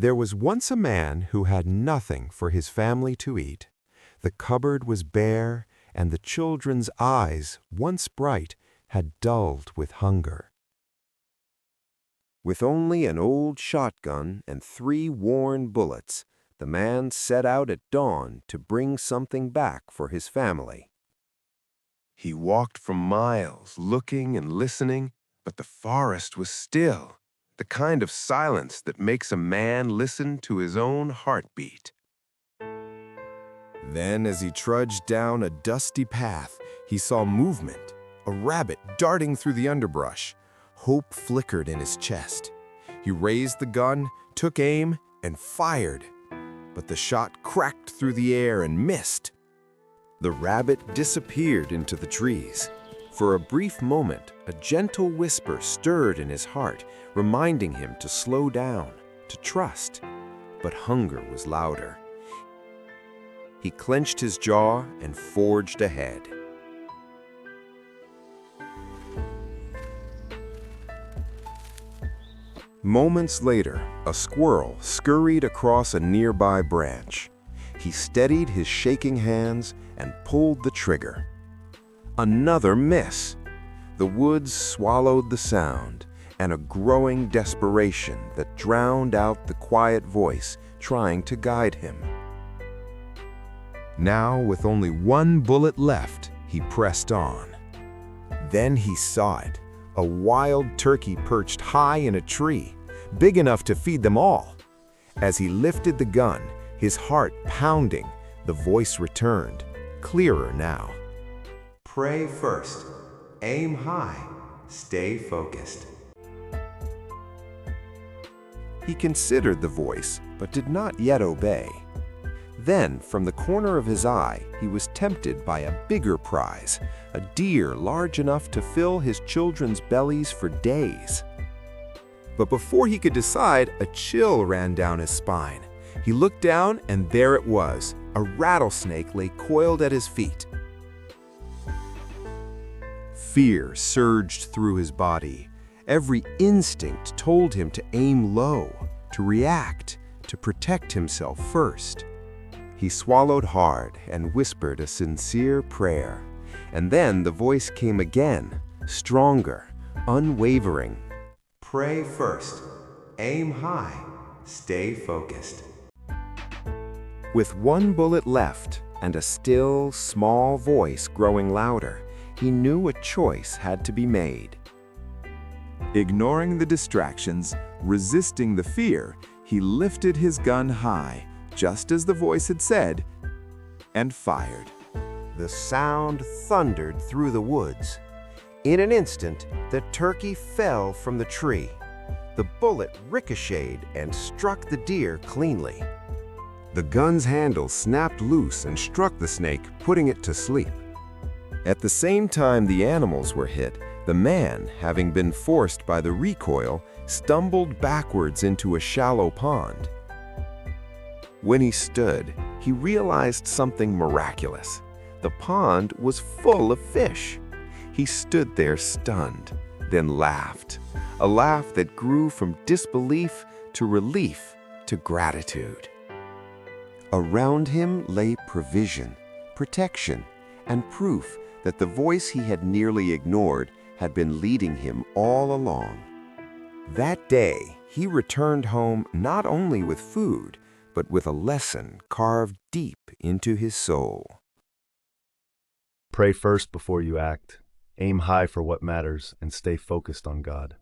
There was once a man who had nothing for his family to eat. The cupboard was bare, and the children's eyes, once bright, had dulled with hunger. With only an old shotgun and 3 worn bullets, the man set out at dawn to bring something back for his family. He walked for miles, looking and listening, but the forest was still, the kind of silence that makes a man listen to his own heartbeat. Then, as he trudged down a dusty path, he saw movement, a rabbit darting through the underbrush. Hope flickered in his chest. He raised the gun, took aim, and fired. But the shot cracked through the air and missed. The rabbit disappeared into the trees. For a brief moment, a gentle whisper stirred in his heart, reminding him to slow down, to trust. But hunger was louder. He clenched his jaw and forged ahead. Moments later, a squirrel scurried across a nearby branch. He steadied his shaking hands and pulled the trigger. Another miss. The woods swallowed the sound, and a growing desperation that drowned out the quiet voice trying to guide him. Now, with only 1 bullet left, he pressed on. Then he saw it, a wild turkey perched high in a tree, big enough to feed them all. As he lifted the gun, his heart pounding, the voice returned, clearer now. Pray first, aim high, stay focused. He considered the voice, but did not yet obey. Then, from the corner of his eye, he was tempted by a bigger prize, a deer large enough to fill his children's bellies for days. But before he could decide, a chill ran down his spine. He looked down, and there it was. A rattlesnake lay coiled at his feet. Fear surged through his body. Every instinct told him to aim low, to react, to protect himself first. He swallowed hard and whispered a sincere prayer. And then the voice came again, stronger, unwavering. Pray first, aim high, stay focused. With 1 bullet left and a still, small voice growing louder, he knew a choice had to be made. Ignoring the distractions, resisting the fear, he lifted his gun high, just as the voice had said, and fired. The sound thundered through the woods. In an instant, the turkey fell from the tree. The bullet ricocheted and struck the deer cleanly. The gun's handle snapped loose and struck the snake, putting it to sleep. At the same time the animals were hit, the man, having been forced by the recoil, stumbled backwards into a shallow pond. When he stood, he realized something miraculous. The pond was full of fish. He stood there stunned, then laughed, a laugh that grew from disbelief to relief to gratitude. Around him lay provision, protection, and proof that the voice he had nearly ignored had been leading him all along. That day, he returned home not only with food, but with a lesson carved deep into his soul. Pray first before you act. Aim high for what matters and stay focused on God.